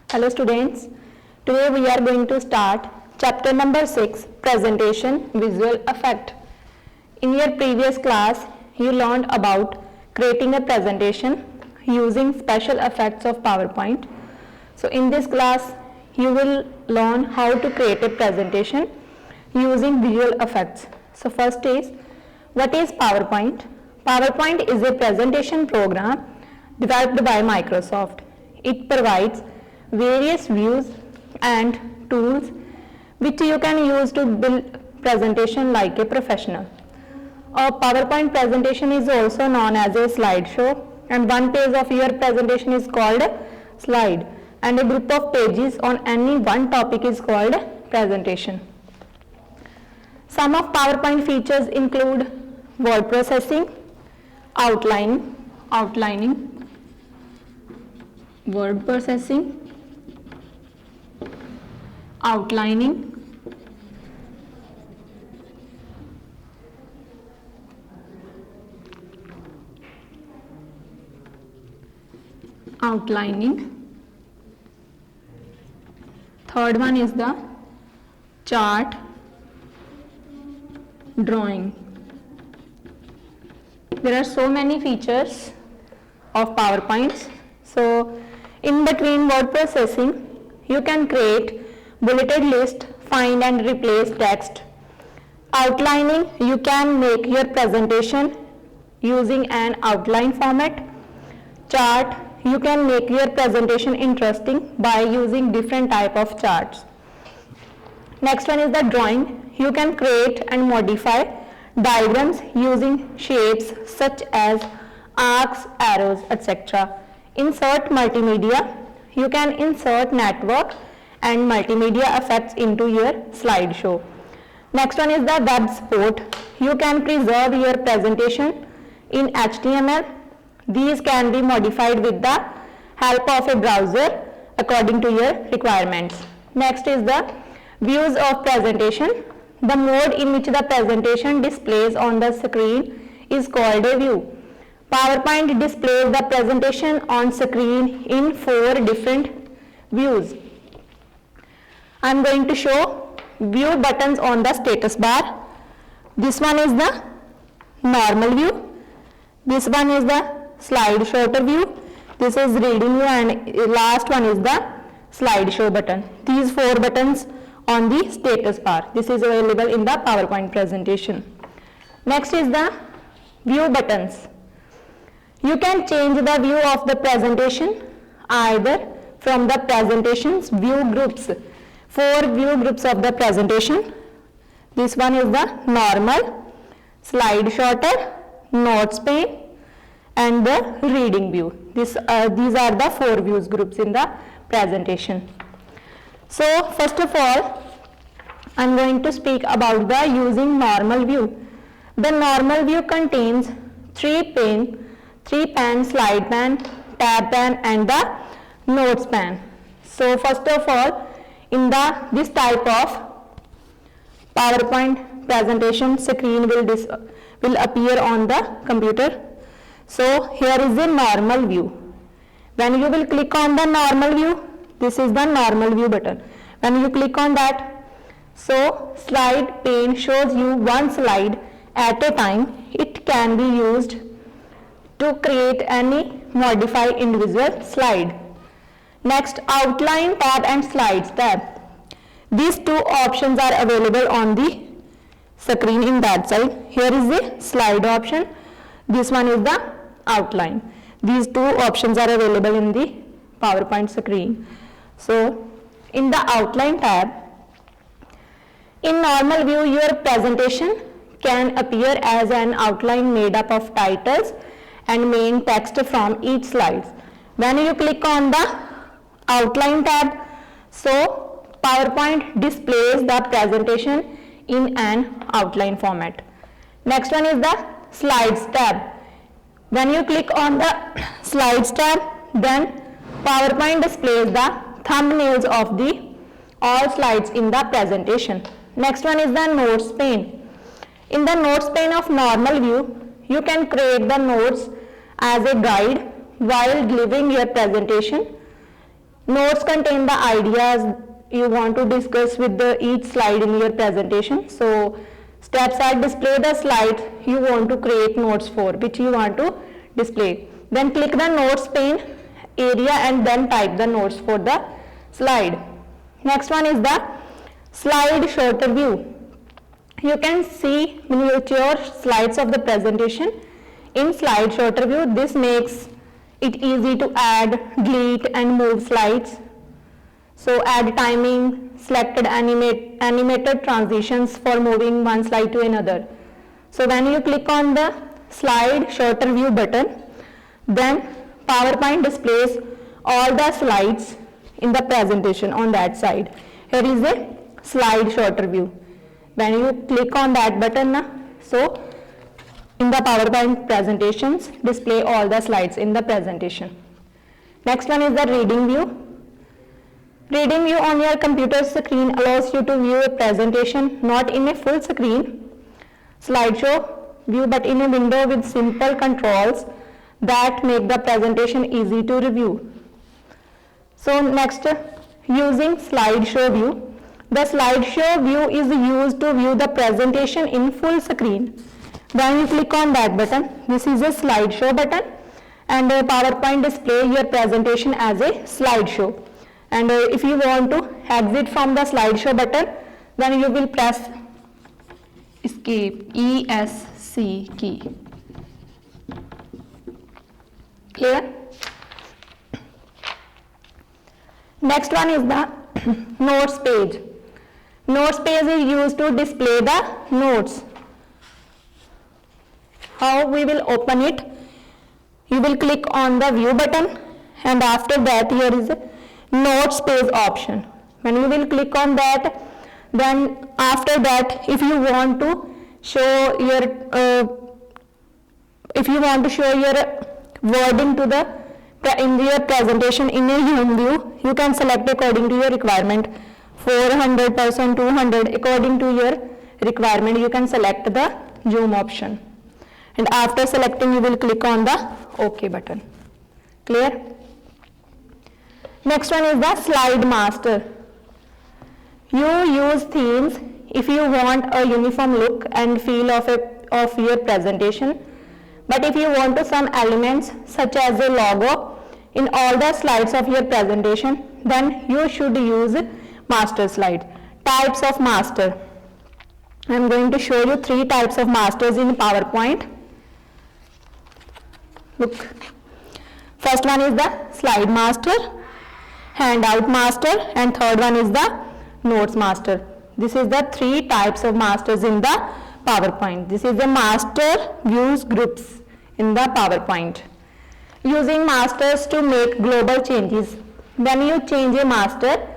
Hello students, today we are going to start chapter number 6, Presentation Visual Effect. In your previous class, you learned about creating a presentation using special effects of PowerPoint. So in this class, you will learn how to create a presentation using visual effects. So first is, what is PowerPoint? PowerPoint is a presentation program developed by Microsoft. It provides various views and tools which you can use to build presentation like a professional. A PowerPoint presentation is also known as a slideshow, and one page of your presentation is called slide, and a group of pages on any one topic is called presentation. Some of PowerPoint features include word processing, outlining, word processing, outlining, third one is the chart drawing. There are so many features of PowerPoints. So in between word processing, you can create bulleted list, find and replace text. Outlining, you can make your presentation using an outline format. Chart, you can make your presentation interesting by using different type of charts. Next one is the drawing. You can create and modify diagrams using shapes such as arcs, arrows, etc. Insert multimedia. You can insert network and multimedia effects into your slideshow. Next one is the web support. You can preserve your presentation in HTML. These can be modified with the help of a browser according to your requirements. Next is the views of presentation. The mode in which the presentation displays on the screen is called a view. PowerPoint displays the presentation on screen in 4 different views. I am going to show view buttons on the status bar. This one is the normal view. This one is the slide shorter view. This is reading view, and last one is the slideshow button. These 4 buttons on the status bar. This is available in the PowerPoint presentation. Next is the view buttons. You can change the view of the presentation either from the presentation's view groups. 4 view groups of the presentation. This one is the normal, slide shorter, notes pane, and the reading view. These are the 4 views groups in the presentation. So first of all, I am going to speak about the using normal view. The normal view contains 3 pane, slide pane, tab pane, and the notes pane. So first of all, in this type of PowerPoint presentation, screen will appear on the computer. So here is the normal view. When you will click on the normal view, this is the normal view button. When you click on that, so slide pane shows you one slide at a time. It can be used to create any modify individual slide. Next, outline tab and slides tab. These 2 options are available on the screen in that side. Here is the slide option. This one is the outline. These 2 options are available in the PowerPoint screen. So in the outline tab, in normal view, your presentation can appear as an outline made up of titles and main text from each slide. When you click on the outline tab, so PowerPoint displays the presentation in an outline format. Next one is the slides tab. When you click on the slides tab, then PowerPoint displays the thumbnails of the all slides in the presentation. Next one is the notes pane. In the notes pane of normal view, you can create the notes as a guide while delivering your presentation. Notes contain the ideas you want to discuss with each slide in your presentation. So steps are display the slide you want to create notes for, which you want to display. Then click the notes pane area and then type the notes for the slide. Next one is the slide shorter view. You can see miniature slides of the presentation in slide shorter view. This makes it easy to add, delete and move slides. So add timing, selected animated transitions for moving one slide to another. So when you click on the slide shorter view button, then PowerPoint displays all the slides in the presentation on that side. Here is a slide shorter view. When you click on that button, so in the PowerPoint presentations display all the slides in the presentation. Next one is the reading view. Reading view on your computer screen allows you to view a presentation not in a full screen slideshow view but in a window with simple controls that make the presentation easy to review. So next, using slideshow view. The slideshow view is used to view the presentation in full screen. When you click on that button, this is a slideshow button, and PowerPoint display your presentation as a slideshow. And if you want to exit from the slideshow button, then you will press escape, ESC key. Clear? Next one is the notes page. Notes page is used to display the notes. How we will open it? You will click on the view button, and after that here is a notes page option. When you will click on that, then after that if you want to show your wording to the in your presentation in a zoom view, you can select according to your requirement, 400%, 200, according to your requirement you can select the zoom option, and after selecting you will click on the OK button. Clear? Next one is the slide master. You use themes if you want a uniform look and feel of your presentation, but if you want to some elements such as a logo in all the slides of your presentation, then you should use master slide. Types of master. I am going to show you 3 types of masters in PowerPoint. Look. First one is the slide master, handout master, and third one is the notes master. This is the 3 types of masters in the PowerPoint. This is the master views groups in the PowerPoint. Using masters to make global changes. When you change a master,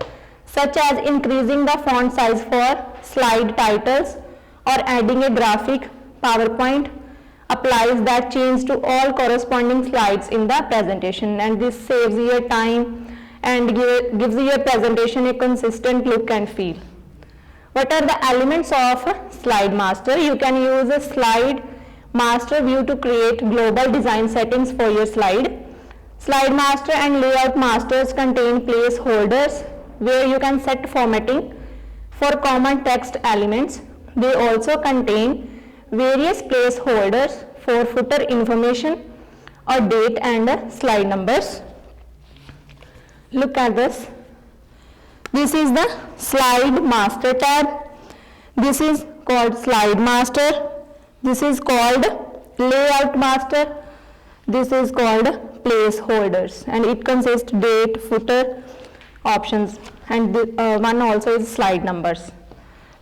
such as increasing the font size for slide titles or adding a graphic, PowerPoint applies that change to all corresponding slides in the presentation, and this saves your time and gives your presentation a consistent look and feel. What are the elements of slide master? You can use a slide master view to create global design settings for your slide. Slide master and layout masters contain placeholders where you can set formatting for common text elements. They also contain various placeholders for footer information or date and slide numbers. Look at this. This is the slide master tab. This is called slide master. This is called layout master. This is called placeholders, and it consists date, footer options, and one also is slide numbers.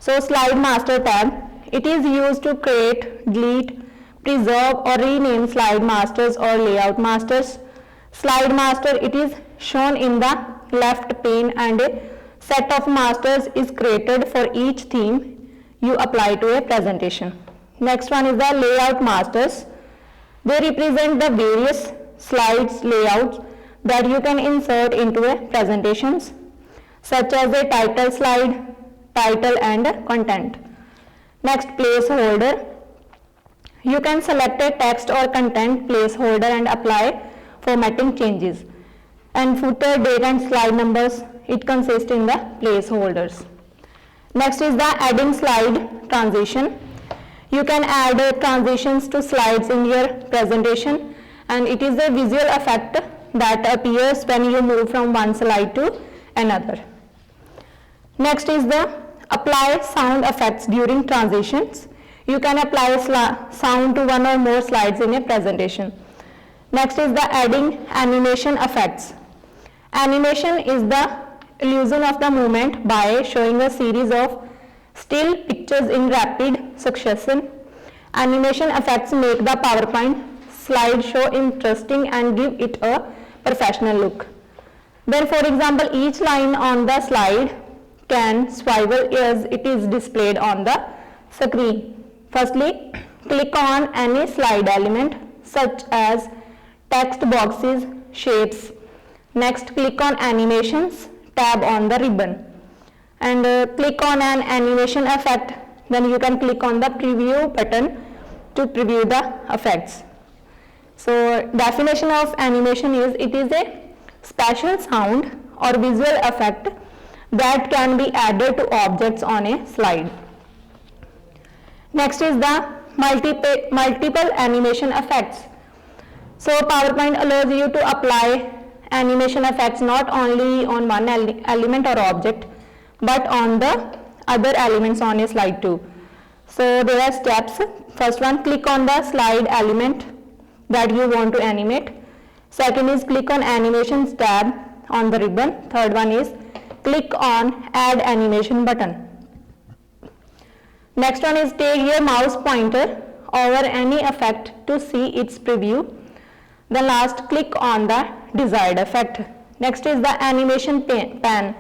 So slide master tab, it is used to create, delete, preserve or rename slide masters or layout masters. Slide master, it is shown in the left pane, and a set of masters is created for each theme you apply to a presentation. Next one is the layout masters. They represent the various slides layouts that you can insert into a presentations, such as a title slide, title and content. Next, placeholder. You can select a text or content placeholder and apply formatting changes. and footer, date and slide numbers, it consists in the placeholders. Next is the adding slide transition. You can add transitions to slides in your presentation, and it is a visual effect that appears when you move from one slide to another. Next is the apply sound effects during transitions. You can apply sound to one or more slides in a presentation. Next is the adding animation effects. Animation is the illusion of the movement by showing a series of still pictures in rapid succession. Animation effects make the PowerPoint slideshow interesting and give it a professional look. Then, for example, each line on the slide can swivel as it is displayed on the screen. Firstly, click on any slide element such as text boxes, shapes. Next, click on animations tab on the ribbon and click on an animation effect. Then you can click on the preview button to preview the effects. So, definition of animation is it is a special sound or visual effect that can be added to objects on a slide. Next is the multiple animation effects. So PowerPoint allows you to apply animation effects not only on one element or object but on the other elements on a slide too. So there are steps. First one, click on the slide element that you want to animate. Second is click on animations tab on the ribbon. Third one is click on add animation button. Next one is take your mouse pointer over any effect to see its preview. Then last, click on the desired effect. Next is the animation pan.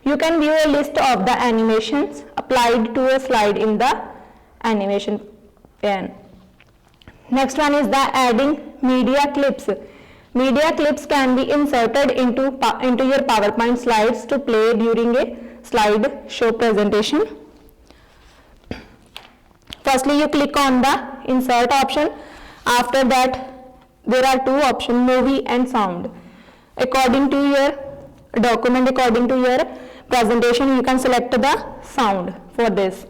You can view a list of the animations applied to a slide in the animation pan. Next one is the adding media clips. Media clips can be inserted into your PowerPoint slides to play during a slide show presentation. Firstly, you click on the insert option. After that, there are two options, movie and sound. According to your document, according to your presentation, you can select the sound for this.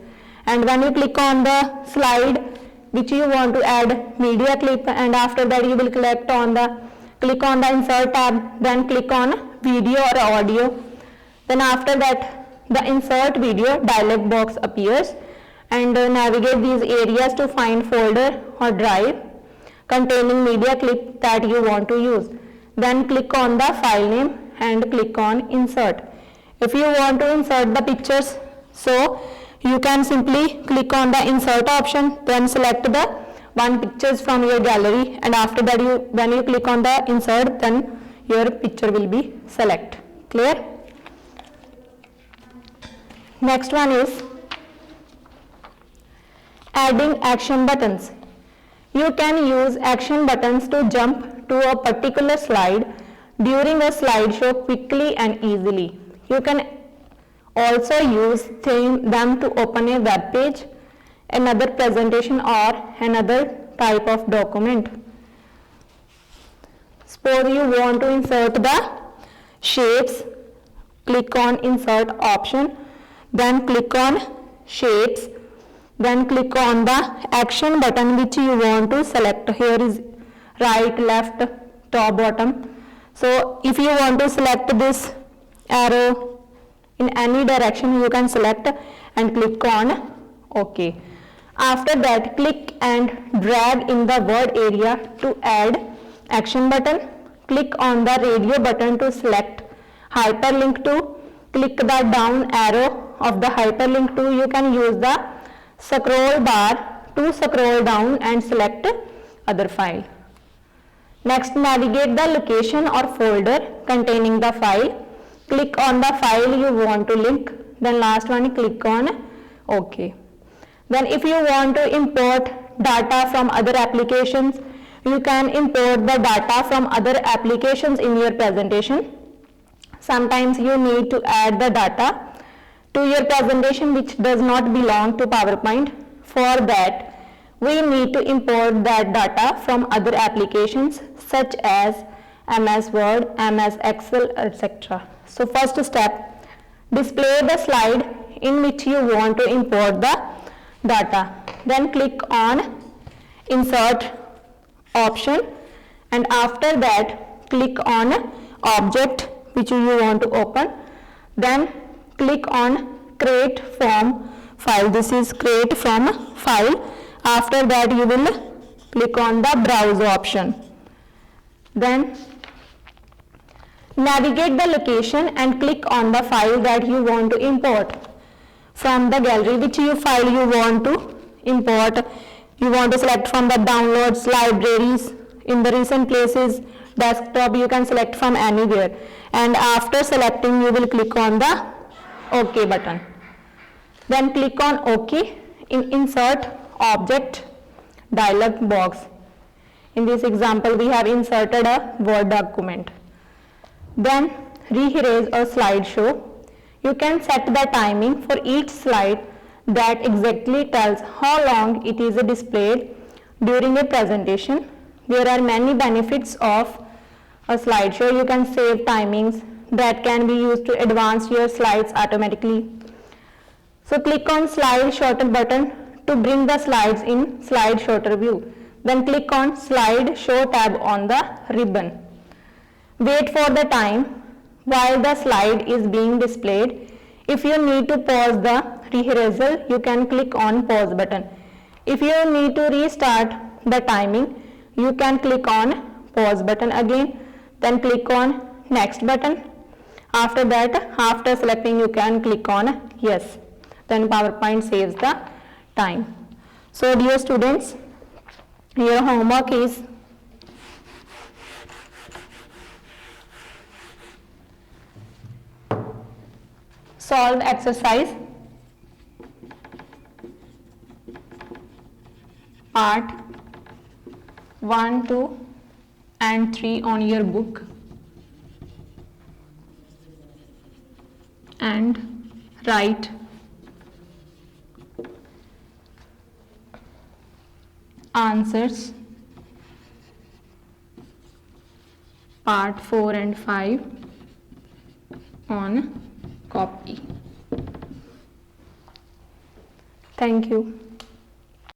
And when you click on the slide which you want to add media clip, and after that you will click on the insert tab, then click on video or audio. Then after that the insert video dialog box appears, and navigate these areas to find folder or drive containing media clip that you want to use. Then click on the file name and click on insert. If you want to insert the pictures, so you can simply click on the insert option, then select the one pictures from your gallery, and after that when you click on the insert, then your picture will be select. Clear? Next one is adding action buttons. You can use action buttons to jump to a particular slide during a slideshow quickly and easily. You can also use them to open a web page, another presentation, or another type of document. Suppose you want to insert the shapes, click on insert option, then click on shapes, then click on the action button which you want to select. Here is right, left, top, bottom. So if you want to select this arrow in any direction, you can select and click on OK. After that, click and drag in the word area to add action button. Click on the radio button to select hyperlink to. Click the down arrow of the hyperlink to. You can use the scroll bar to scroll down and select other file. Next, navigate the location or folder containing the file. Click on the file you want to link. Then last one, click on OK. Then if you want to import data from other applications, you can import the data from other applications in your presentation. Sometimes you need to add the data to your presentation which does not belong to PowerPoint. For that, we need to import that data from other applications such as MS Word, MS Excel, etc. So first step, display the slide in which you want to import the data. Then click on insert option, and after that click on object which you want to open. Then click on create from file. This is create from file. After that you will click on the browse option. Then navigate the location and click on the file that you want to import from the gallery. Which file you want to import? You want to select from the downloads, libraries, in the recent places, desktop, you can select from anywhere. And after selecting you will click on the OK button. Then click on OK in insert object dialog box. In this example we have inserted a Word document. Then re-erase a slideshow. You can set the timing for each slide that exactly tells how long it is displayed during a presentation. There are many benefits of a slideshow. You can save timings that can be used to advance your slides automatically. So click on slide shorter button to bring the slides in slide shorter view. Then click on slide show tab on the ribbon. Wait for the time while the slide is being displayed. If you need to pause the rehearsal, you can click on pause button. If you need to restart the timing, you can click on pause button again. Then click on next button. After that, after selecting, you can click on yes. Then PowerPoint saves the time. So dear students, your homework is solve exercise part 1, 2 and 3 on your book, and write answers part 4 and 5 on copy. Thank you.